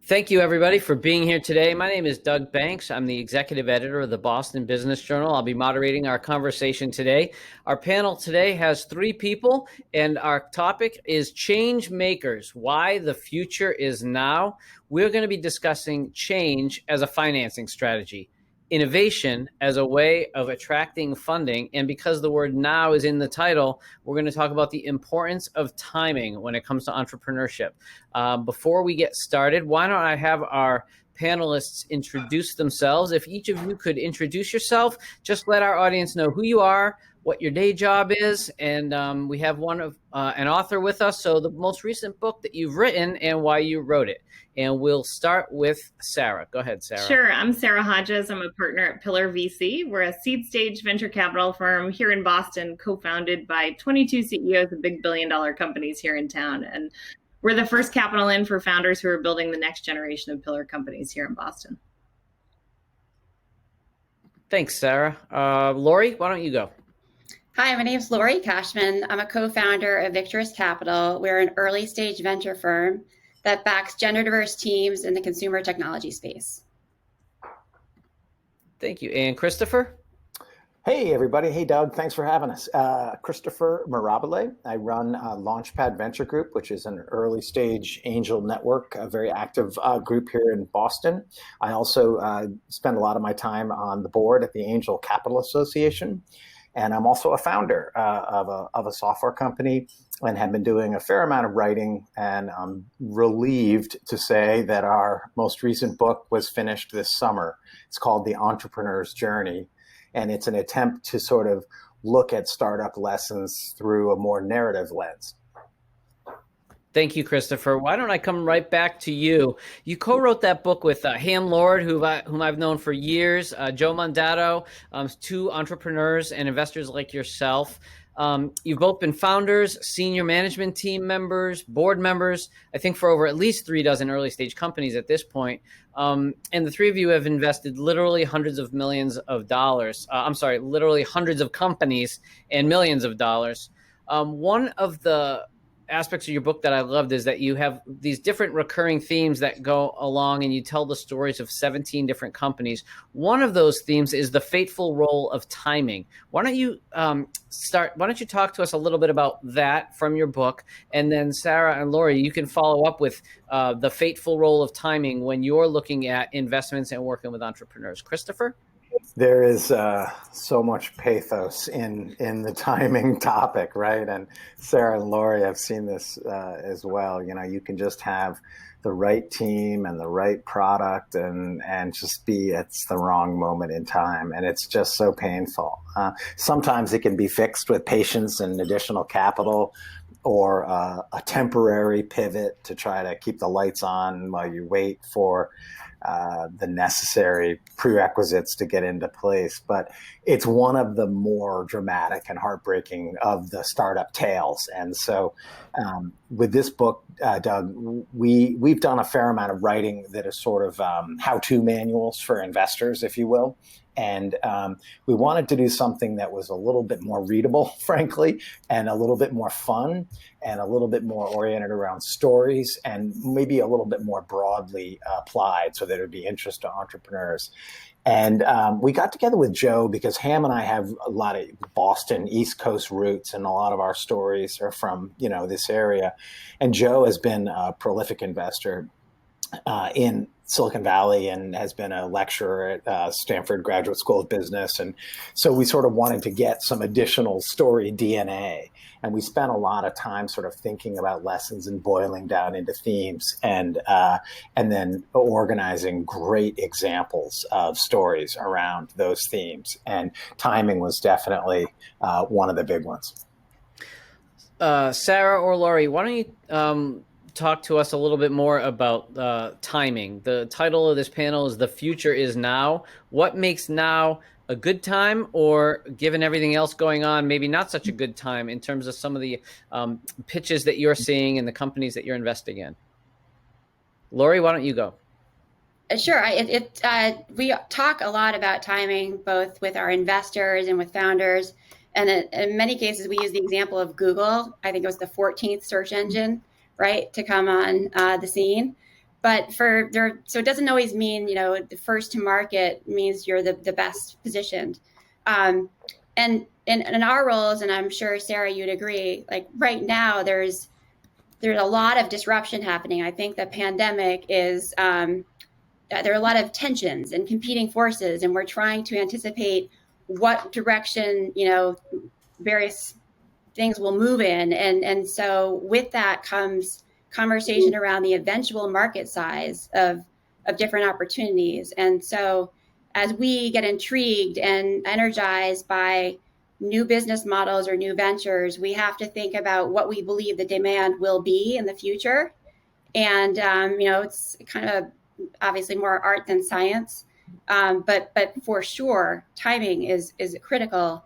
Thank you, everybody, for being here today. My name is Doug Banks. I'm the executive editor of the Boston Business Journal. I'll be moderating our conversation today. Our panel today has three people, and our topic is change makers, why the future is now. We're going to be discussing change as a financing strategy, innovation as a way of attracting funding. And because the word now is in the title, we're going to talk about the importance of timing when it comes to entrepreneurship. Before we get started, why don't I have our panelists introduce themselves? If each of you could introduce yourself, just let our audience know who you are, what your day job is, and we have an author with us, so the most recent book that you've written and why you wrote it. And we'll start with Sarah. Go ahead, Sarah. Sure. I'm Sarah Hodges. I'm a partner at Pillar VC. We're a seed stage venture capital firm here in Boston, co-founded by 22 CEOs of big billion-dollar companies here in town. And we're the first capital in for founders who are building the next generation of Pillar companies here in Boston. Thanks, Sarah. Lori, why don't you go? Hi, my name is Lori Cashman. I'm a co-founder of Victress Capital. We're an early stage venture firm that backs gender diverse teams in the consumer technology space. Thank you. And Christopher? Hey, everybody. Hey, Doug. Thanks for having us. Christopher Mirabile. I run Launchpad Venture Group, which is an early stage angel network, a very active group here in Boston. I also spend a lot of my time on the board at the Angel Capital Association. And I'm also a founder of a software company and have been doing a fair amount of writing. And I'm relieved to say that our most recent book was finished this summer. It's called The Entrepreneur's Journey. And it's an attempt to sort of look at startup lessons through a more narrative lens. Thank you, Christopher. Why don't I come right back to you? You co-wrote that book with Ham Lord, whom I've known for years, Joe Mondato, two entrepreneurs and investors like yourself. You've both been founders, senior management team members, board members, I think for over at least 36 early stage companies at this point. And the three of you have invested literally hundreds of millions of dollars. Literally hundreds of companies and millions of dollars. One of the aspects of your book that I loved is that you have these different recurring themes that go along and you tell the stories of 17 different companies. One of those themes is the fateful role of timing. Why don't you talk to us a little bit about that from your book? And then Sarah and Lori, you can follow up with the fateful role of timing when you're looking at investments and working with entrepreneurs. Christopher? There is so much pathos in the timing topic, right? And Sarah and Lori have seen this as well. You know, you can just have the right team and the right product and just be at the wrong moment in time. And it's just so painful. Sometimes it can be fixed with patience and additional capital or a temporary pivot to try to keep the lights on while you wait for the necessary prerequisites to get into place. But it's one of the more dramatic and heartbreaking of the startup tales. And so with this book, Doug, we've done a fair amount of writing that is sort of how-to manuals for investors, if you will. And we wanted to do something that was a little bit more readable, frankly, and a little bit more fun and a little bit more oriented around stories and maybe a little bit more broadly applied so that it would be interest to entrepreneurs. And we got together with Joe because Ham and I have a lot of Boston, East Coast roots, and a lot of our stories are from, this area. And Joe has been a prolific investor in Silicon Valley and has been a lecturer at Stanford Graduate School of Business. And so we sort of wanted to get some additional story DNA. And we spent a lot of time sort of thinking about lessons and boiling down into themes and then organizing great examples of stories around those themes. And timing was definitely one of the big ones. Sarah or Lori, why don't you talk to us a little bit more about timing. The title of this panel is The Future is Now. What makes now a good time, or given everything else going on, maybe not such a good time in terms of some of the pitches that you're seeing and the companies that you're investing in? Lori, why don't you go? Sure. We talk a lot about timing, both with our investors and with founders. And in many cases, we use the example of Google. I think it was the 14th search engine, right, to come on the scene. But so it doesn't always mean, the first to market means you're the best positioned. And in our roles, and I'm sure Sarah, you'd agree, like right now, there's a lot of disruption happening. I think the pandemic is, there are a lot of tensions and competing forces, and we're trying to anticipate what direction, various things will move in. And so with that comes conversation around the eventual market size of different opportunities. And so as we get intrigued and energized by new business models or new ventures, we have to think about what we believe the demand will be in the future. And, it's kind of obviously more art than science, but for sure, timing is a critical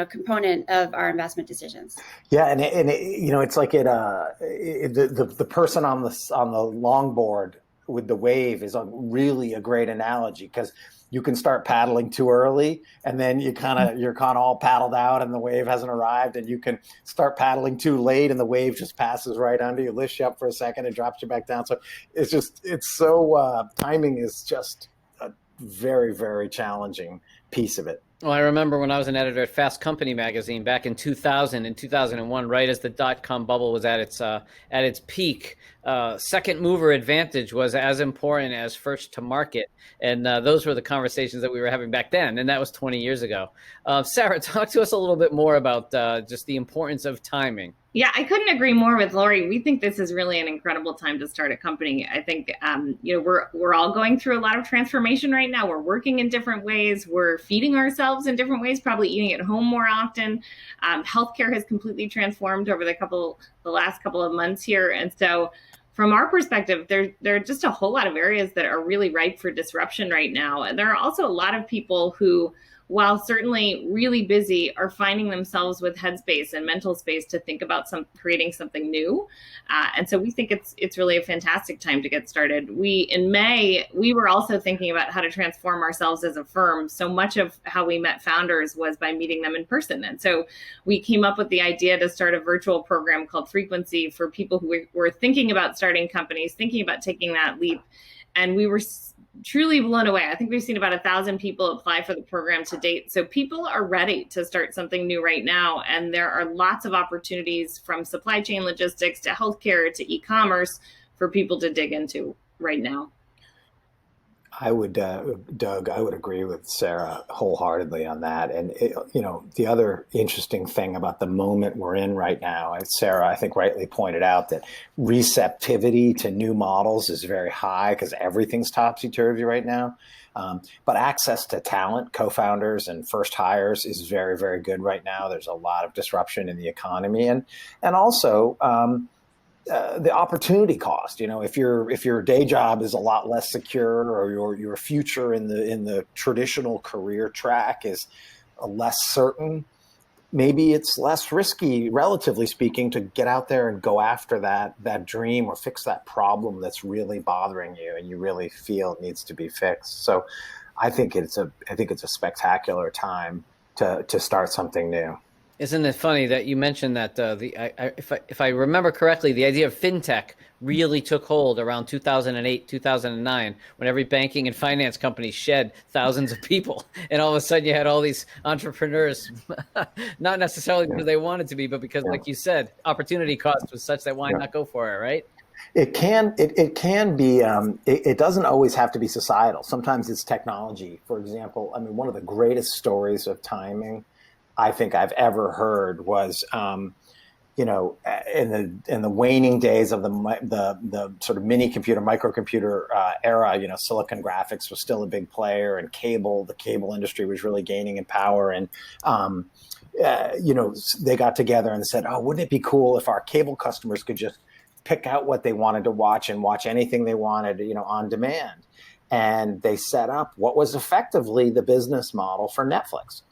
component of our investment decisions. Yeah, and it's like the person on the longboard with the wave is really a great analogy, because you can start paddling too early, and then you're kind of all paddled out, and the wave hasn't arrived, and you can start paddling too late, and the wave just passes right under you, lifts you up for a second, and drops you back down. So timing is just a very, very challenging piece of it. Well, I remember when I was an editor at Fast Company magazine back in 2000 and 2001, right as the dot-com bubble was at its peak. Second mover advantage was as important as first to market, and those were the conversations that we were having back then, and that was 20 years ago. Sarah, talk to us a little bit more about just the importance of timing. Yeah, I couldn't agree more with Lori. We think this is really an incredible time to start a company. I think, we're all going through a lot of transformation right now. We're working in different ways. We're feeding ourselves in different ways, probably eating at home more often. Healthcare has completely transformed over the last couple of months here. And so from our perspective, there are just a whole lot of areas that are really ripe for disruption right now. And there are also a lot of people who, while certainly really busy, are finding themselves with headspace and mental space to think about creating something new. And so we think it's really a fantastic time to get started. In May, we were also thinking about how to transform ourselves as a firm. So much of how we met founders was by meeting them in person. And so we came up with the idea to start a virtual program called Frequency for people who were thinking about starting companies, thinking about taking that leap. And we were truly blown away. I think we've seen about 1,000 people apply for the program to date. So people are ready to start something new right now. And there are lots of opportunities from supply chain logistics to healthcare to e-commerce for people to dig into right now. Doug, I would agree with Sarah wholeheartedly on that. And, the other interesting thing about the moment we're in right now, and Sarah, I think rightly pointed out that receptivity to new models is very high because everything's topsy-turvy right now. But access to talent, co-founders and first hires is very, very good right now. There's a lot of disruption in the economy and also, the opportunity cost. If your day job is a lot less secure, or your future in the traditional career track is less certain, maybe it's less risky, relatively speaking, to get out there and go after that dream or fix that problem that's really bothering you and you really feel it needs to be fixed. So I think it's a spectacular time to start something new. Isn't it funny that you mentioned that if I remember correctly, the idea of fintech really took hold around 2008, 2009, when every banking and finance company shed thousands of people. And all of a sudden you had all these entrepreneurs, not necessarily because they wanted to be, but because, like you said, opportunity cost was such that why not go for it, right? It can be, it doesn't always have to be societal. Sometimes it's technology. For example, one of the greatest stories of timing I think I've ever heard was, in the waning days of the sort of mini computer, microcomputer era. Silicon Graphics was still a big player, and the cable industry was really gaining in power. And they got together and said, "Oh, wouldn't it be cool if our cable customers could just pick out what they wanted to watch and watch anything they wanted, on demand?" And they set up what was effectively the business model for Netflix.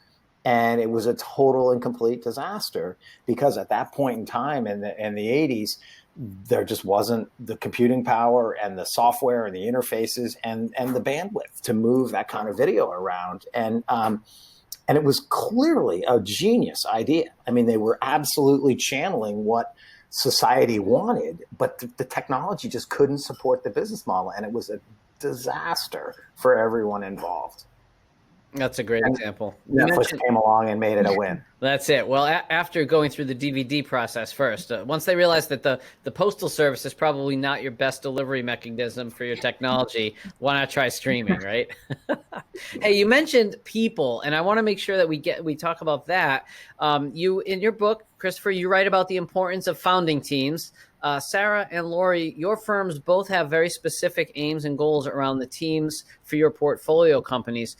And it was a total and complete disaster because at that point in time in the 80s, there just wasn't the computing power and the software and the interfaces and the bandwidth to move that kind of video around. And it was clearly a genius idea. They were absolutely channeling what society wanted, but the technology just couldn't support the business model, and it was a disaster for everyone involved. That's a great example. Netflix came along and made it a win. That's it. Well, after going through the DVD process first, once they realized that the postal service is probably not your best delivery mechanism for your technology, why not try streaming, right? Hey, you mentioned people, and I want to make sure that we talk about that. You, in your book, Christopher, you write about the importance of founding teams. Sarah and Lori, your firms both have very specific aims and goals around the teams for your portfolio companies.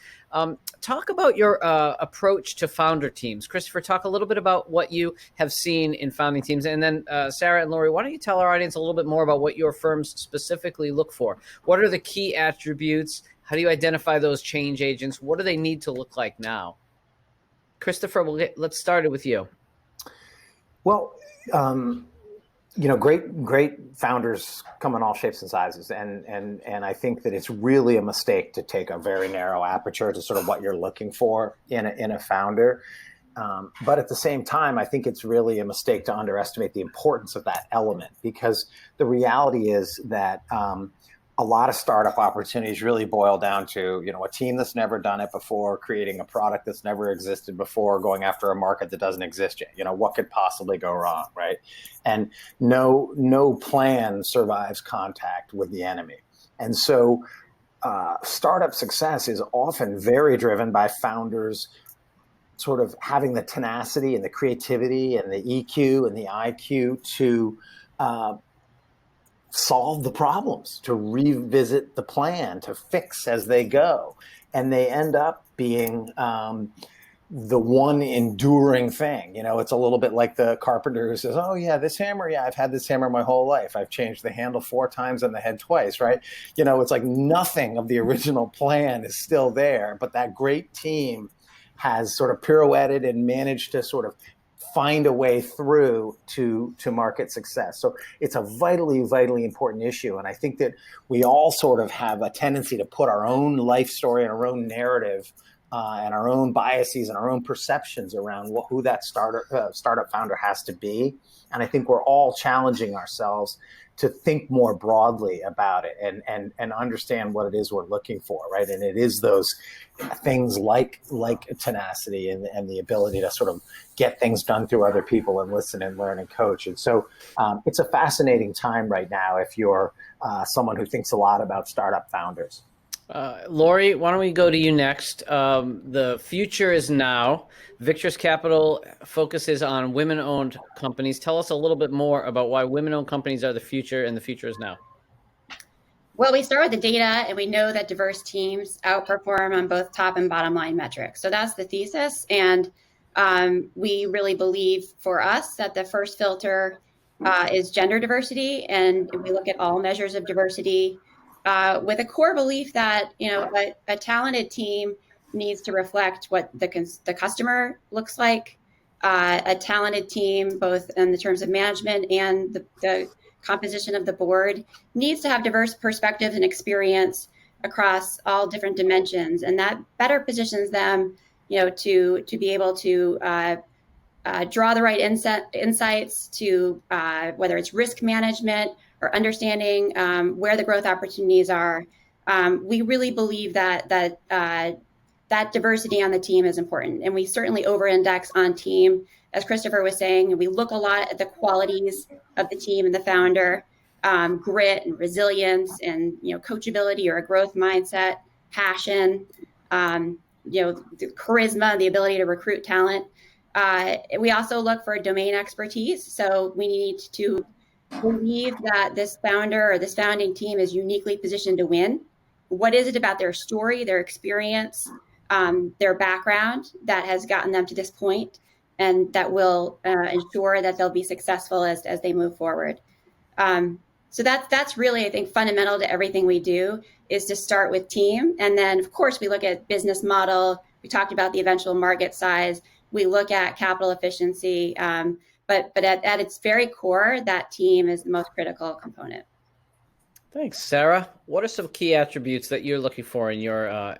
Talk about your approach to founder teams. Christopher, talk a little bit about what you have seen in founding teams. And then Sarah and Lori, why don't you tell our audience a little bit more about what your firms specifically look for? What are the key attributes? How do you identify those change agents? What do they need to look like now? Christopher, let's start it with you. Well, great founders come in all shapes and sizes, and I think that it's really a mistake to take a very narrow aperture to sort of what you're looking for in a founder. But at the same time, I think it's really a mistake to underestimate the importance of that element, because the reality is that a lot of startup opportunities really boil down to, a team that's never done it before, creating a product that's never existed before, going after a market that doesn't exist yet. What could possibly go wrong, right? And no plan survives contact with the enemy. And so startup success is often very driven by founders sort of having the tenacity and the creativity and the EQ and the IQ to solve the problems, to revisit the plan, to fix as they go. And they end up being the one enduring thing. It's a little bit like the carpenter who says, oh yeah, this hammer, I've had this hammer my whole life. I've changed the handle 4 times and the head twice, right? It's like nothing of the original plan is still there, but that great team has sort of pirouetted and managed to sort of find a way through to market success. So it's a vitally, vitally important issue. And I think that we all sort of have a tendency to put our own life story and our own narrative and our own biases and our own perceptions around who that startup founder has to be. And I think we're all challenging ourselves to think more broadly about it and understand what it is we're looking for, right? And it is those things like tenacity and the ability to sort of get things done through other people and listen and learn and coach. And so it's a fascinating time right now if you're someone who thinks a lot about startup founders. Lori, why don't we go to you next? The future is now. Victress Capital focuses on women-owned companies. Tell us a little bit more about why women-owned companies are the future and the future is now. Well, we start with the data, and we know that diverse teams outperform on both top and bottom line metrics. So that's the thesis. And we really believe for us that the first filter is gender diversity. And we look at all measures of diversity with a core belief that, a talented team needs to reflect what the customer looks like. A talented team, both in the terms of management and the composition of the board, needs to have diverse perspectives and experience across all different dimensions. And that better positions them, to be able to draw the right insights to whether it's risk management or understanding where the growth opportunities are. We really believe that diversity on the team is important. And we certainly over-index on team. As Christopher was saying, we look a lot at the qualities of the team and the founder, grit and resilience and, coachability or a growth mindset, passion, the charisma, the ability to recruit talent. We also look for domain expertise. So we need to believe that this founder or this founding team is uniquely positioned to win. What is it about their story, their experience, their background that has gotten them to this point, and that will ensure that they'll be successful as they move forward. So that's really, I think, fundamental to everything we do, is to start with team. And then, of course, we look at business model. We talked about the eventual market size. We look at capital efficiency. But at its very core, that team is the most critical component. Thanks, Sarah. What are some key attributes that you're looking for in your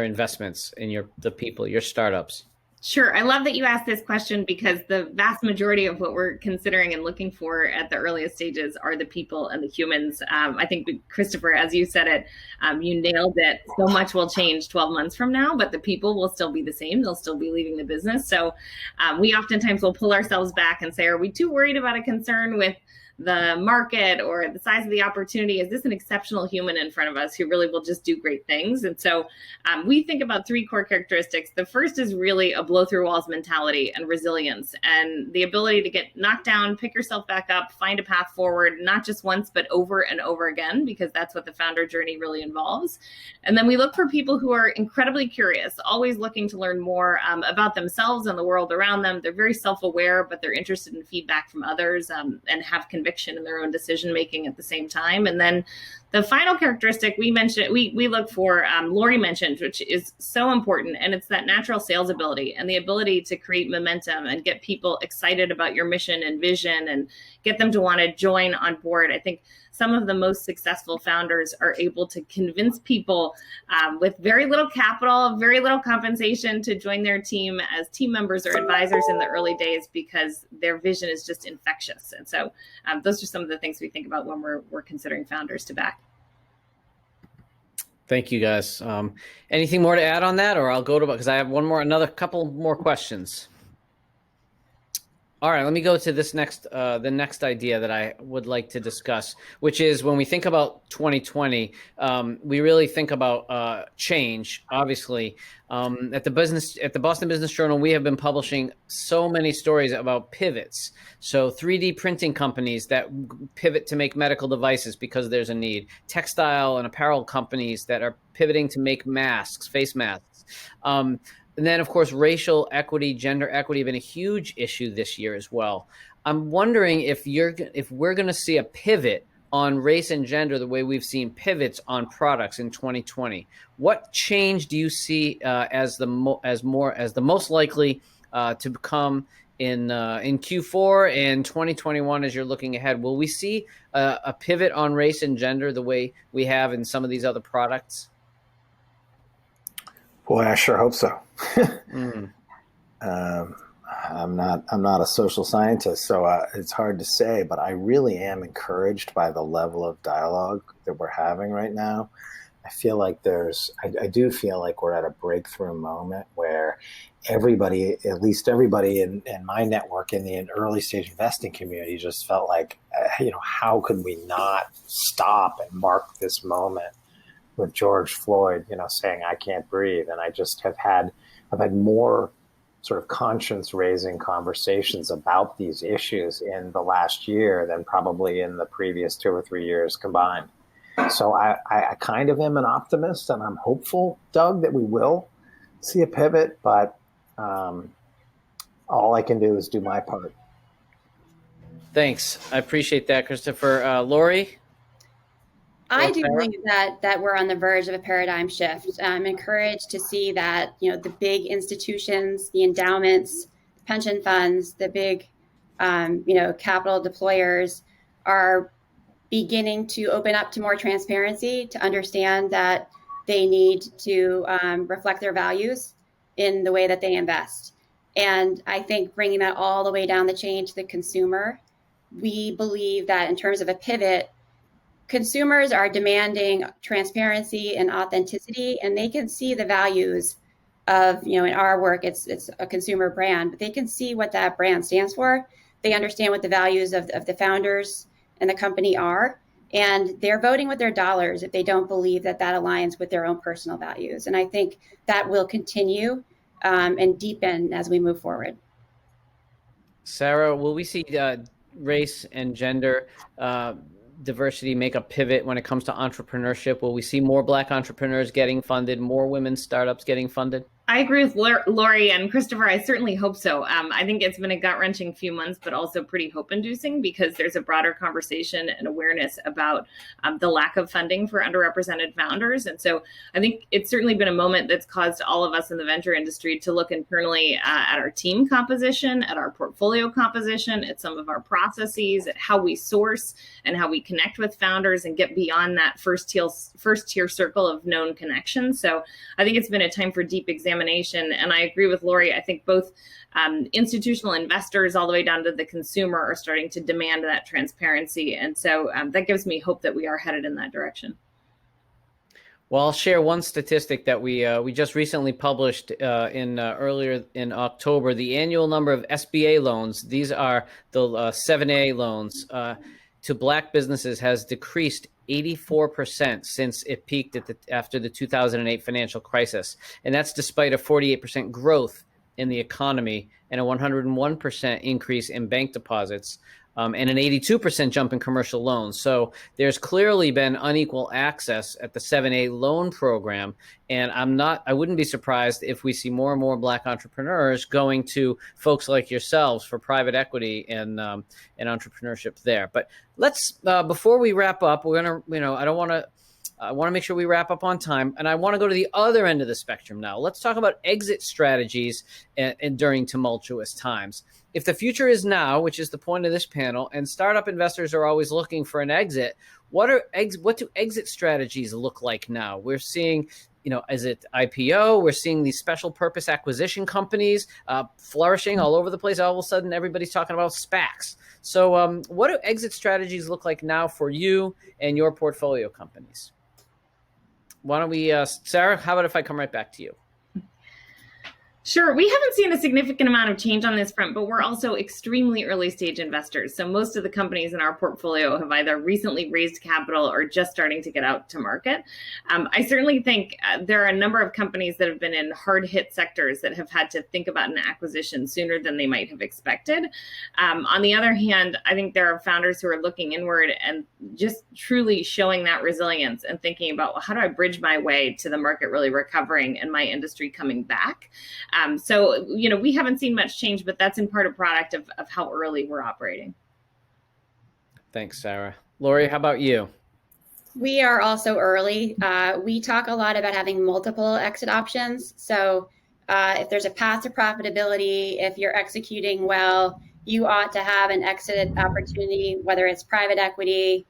investments, in the people, your startups? Sure. I love that you asked this question because the vast majority of what we're considering and looking for at the earliest stages are the people and the humans. I think, Christopher, as you said it, you nailed it. So much will change 12 months from now, but the people will still be the same. They'll still be leaving the business. So we oftentimes will pull ourselves back and say, are we too worried about a concern with the market or the size of the opportunity? Is this an exceptional human in front of us who really will just do great things? And so we think about three core characteristics. The first is really a blow through walls mentality and resilience, and the ability to get knocked down, pick yourself back up, find a path forward, not just once, but over and over again, because that's what the founder journey really involves. And then we look for people who are incredibly curious, always looking to learn more about themselves and the world around them. They're very self-aware, but they're interested in feedback from others and have conviction in their own decision making at the same time. And then the final characteristic we mentioned, we look for, Lori mentioned, which is so important, and it's that natural sales ability and the ability to create momentum and get people excited about your mission and vision and get them to want to join on board. I think some of the most successful founders are able to convince people with very little capital, very little compensation to join their team as team members or advisors in the early days because their vision is just infectious. And so those are some of the things we think about when we're considering founders to back. Thank you, guys. Anything more to add on that, or I'll go to, because I have another couple more questions. All right, let me go to this the next idea that I would like to discuss, which is when we think about 2020, we really think about change. Obviously, at the Boston Business Journal, we have been publishing so many stories about pivots. So 3D printing companies that pivot to make medical devices because there's a need. Textile and apparel companies that are pivoting to make masks, face masks. And then, of course, racial equity, gender equity have been a huge issue this year as well. I'm wondering if we're going to see a pivot on race and gender the way we've seen pivots on products in 2020. What change do you see as the most likely to come in Q4 and 2021 as you're looking ahead? Will we see a pivot on race and gender the way we have in some of these other products? Boy, I sure hope so. I'm not a social scientist, so it's hard to say, but I really am encouraged by the level of dialogue that we're having right now. I feel like I do feel like we're at a breakthrough moment where everybody, at least everybody in my network in the early stage investing community, just felt like, how could we not stop and mark this moment with George Floyd, saying I can't breathe. And I just I've had more sort of conscience-raising conversations about these issues in the last year than probably in the previous 2 or 3 years combined. So I kind of am an optimist, and I'm hopeful, Doug, that we will see a pivot, but all I can do is do my part. Thanks. I appreciate that, Christopher. Lori? I do believe that we're on the verge of a paradigm shift. I'm encouraged to see that, the big institutions, the endowments, pension funds, the big, capital deployers are beginning to open up to more transparency, to understand that they need to reflect their values in the way that they invest. And I think bringing that all the way down the chain to the consumer, we believe that in terms of a pivot, consumers are demanding transparency and authenticity, and they can see the values of, in our work, it's a consumer brand, but they can see what that brand stands for. They understand what the values of the founders and the company are, and they're voting with their dollars if they don't believe that aligns with their own personal values. And I think that will continue and deepen as we move forward. Sarah, will we see race and gender diversity make a pivot when it comes to entrepreneurship? Will we see more Black entrepreneurs getting funded, more women's startups getting funded? I agree with Lori and Christopher. I certainly hope so. I think it's been a gut-wrenching few months, but also pretty hope-inducing because there's a broader conversation and awareness about the lack of funding for underrepresented founders. And so I think it's certainly been a moment that's caused all of us in the venture industry to look internally at our team composition, at our portfolio composition, at some of our processes, at how we source and how we connect with founders and get beyond that first tier circle of known connections. So I think it's been a time for deep examination examination. And I agree with Lori. I think both institutional investors all the way down to the consumer are starting to demand that transparency. And so that gives me hope that we are headed in that direction. Well, I'll share one statistic that we just recently published earlier in October. The annual number of SBA loans, these are the 7A loans, to Black businesses has decreased 84% since it peaked after the 2008 financial crisis. And that's despite a 48% growth in the economy and a 101% increase in bank deposits. And an 82% jump in commercial loans. So there's clearly been unequal access at the 7A loan program. And I wouldn't be surprised if we see more and more Black entrepreneurs going to folks like yourselves for private equity and entrepreneurship there. But let's, before we wrap up, we're going to, I want to make sure we wrap up on time, and I want to go to the other end of the spectrum now. Let's talk about exit strategies during tumultuous times. If the future is now, which is the point of this panel, and startup investors are always looking for an exit, what do exit strategies look like now? We're seeing, is it IPO? We're seeing these special purpose acquisition companies flourishing all over the place. All of a sudden, everybody's talking about SPACs. So what do exit strategies look like now for you and your portfolio companies? Why don't we, Sarah, how about if I come right back to you? Sure. We haven't seen a significant amount of change on this front, but we're also extremely early stage investors. So most of the companies in our portfolio have either recently raised capital or just starting to get out to market. I certainly think there are a number of companies that have been in hard hit sectors that have had to think about an acquisition sooner than they might have expected. On the other hand, I think there are founders who are looking inward and just truly showing that resilience and thinking about, well, how do I bridge my way to the market really recovering and my industry coming back? So, we haven't seen much change, but that's in part a product of how early we're operating. Thanks, Sarah. Lori, how about you? We are also early. We talk a lot about having multiple exit options. So if there's a path to profitability, if you're executing well, you ought to have an exit opportunity, whether it's private equity,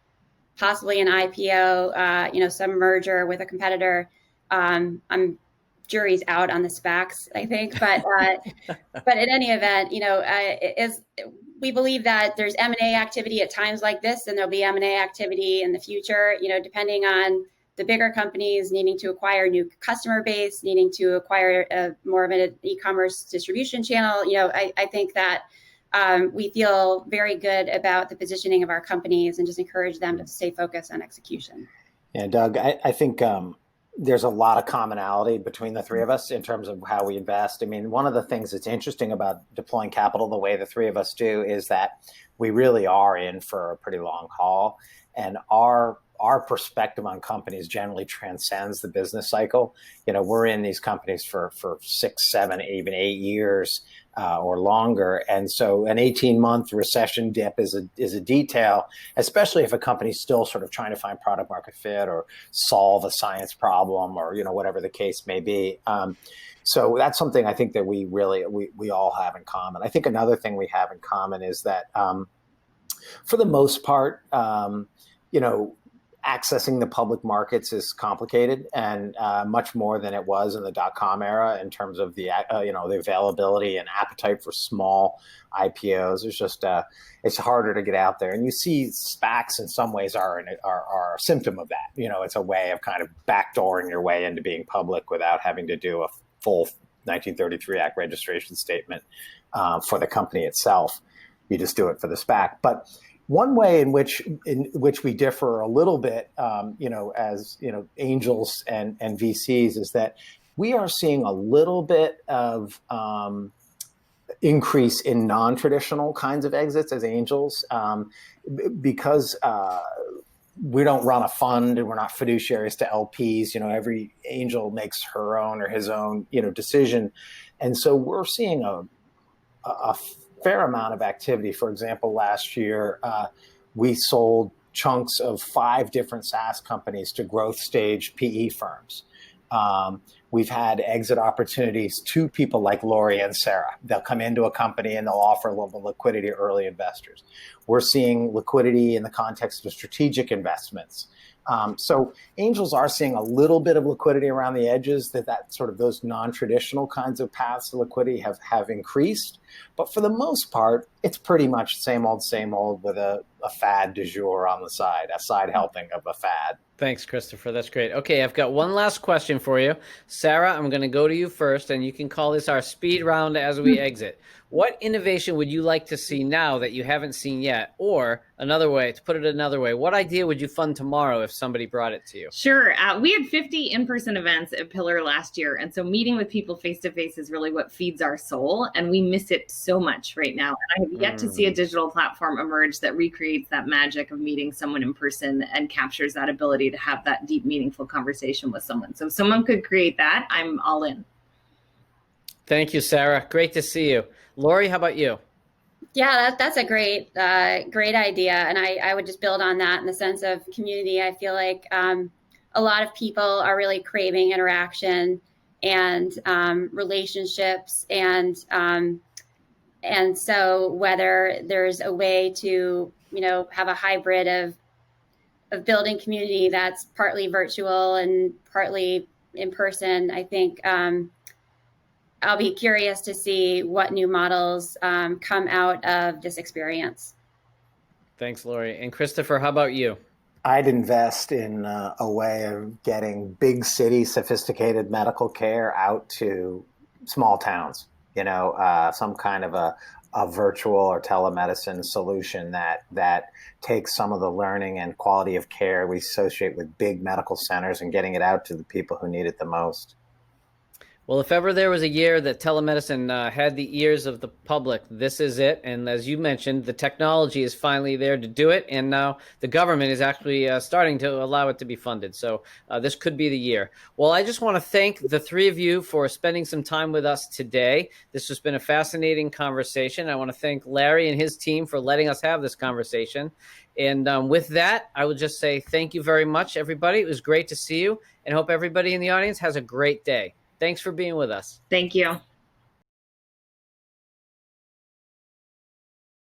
possibly an IPO, some merger with a competitor. Jury's out on the SPACs, I think, but in any event, we believe that there's M&A activity at times like this, and there'll be M&A activity in the future, depending on the bigger companies needing to acquire new customer base, needing to acquire more of an e-commerce distribution channel. I think that we feel very good about the positioning of our companies and just encourage them to stay focused on execution. Yeah, Doug, I think there's a lot of commonality between the three of us in terms of how we invest. I mean, one of the things that's interesting about deploying capital the way the three of us do is that we really are in for a pretty long haul, and our perspective on companies generally transcends the business cycle. We're in these companies for 6, 7, even 8 years or longer. And so an 18-month recession dip is a detail, especially if a company's still sort of trying to find product market fit or solve a science problem or, whatever the case may be. So that's something I think that we all have in common. I think another thing we have in common is that for the most part, accessing the public markets is complicated and much more than it was in the dot-com era in terms of the the availability and appetite for small IPOs. It's just it's harder to get out there, and you see SPACs in some ways are a symptom of that. It's a way of kind of backdooring your way into being public without having to do a full 1933 Act registration statement for the company itself. You just do it for the SPAC, but one way in which we differ a little bit, as angels and VCs, is that we are seeing a little bit of increase in non-traditional kinds of exits as angels, because we don't run a fund and we're not fiduciaries to LPs. Every angel makes her own or his own decision, and so we're seeing a fair amount of activity. For example, last year, we sold chunks of 5 different SaaS companies to growth stage PE firms. We've had exit opportunities to people like Lori and Sarah. They'll come into a company and they'll offer a little liquidity to early investors. We're seeing liquidity in the context of strategic investments. So angels are seeing a little bit of liquidity around the edges, that sort of those non-traditional kinds of paths to liquidity have increased. But for the most part, it's pretty much same old with a fad du jour on the side, a side helping of a fad. Thanks, Christopher. That's great. Okay, I've got one last question for you. Sarah, I'm going to go to you first, and you can call this our speed round as we exit. What innovation would you like to see now that you haven't seen yet? Or another way, to put it another way, what idea would you fund tomorrow if somebody brought it to you? Sure. We had 50 in-person events at Pillar last year. And so meeting with people face-to-face is really what feeds our soul. And we miss it so much right now. And I have yet to see a digital platform emerge that recreates that magic of meeting someone in person and captures that ability to have that deep, meaningful conversation with someone. So if someone could create that, I'm all in. Thank you, Sarah. Great to see you. Lori, how about you? Yeah, that's a great idea. And I would just build on that in the sense of community. I feel like a lot of people are really craving interaction and relationships. And so whether there's a way to, have a hybrid of building community that's partly virtual and partly in person, I think I'll be curious to see what new models come out of this experience. Thanks, Lori. And Christopher, how about you? I'd invest in a way of getting big city sophisticated medical care out to small towns, some kind of a virtual or telemedicine solution that takes some of the learning and quality of care we associate with big medical centers and getting it out to the people who need it the most. Well, if ever there was a year that telemedicine had the ears of the public, this is it. And as you mentioned, the technology is finally there to do it. And now the government is actually starting to allow it to be funded. So this could be the year. Well, I just want to thank the three of you for spending some time with us today. This has been a fascinating conversation. I want to thank Larry and his team for letting us have this conversation. And with that, I would just say thank you very much, everybody. It was great to see you, and hope everybody in the audience has a great day. Thanks for being with us. Thank you.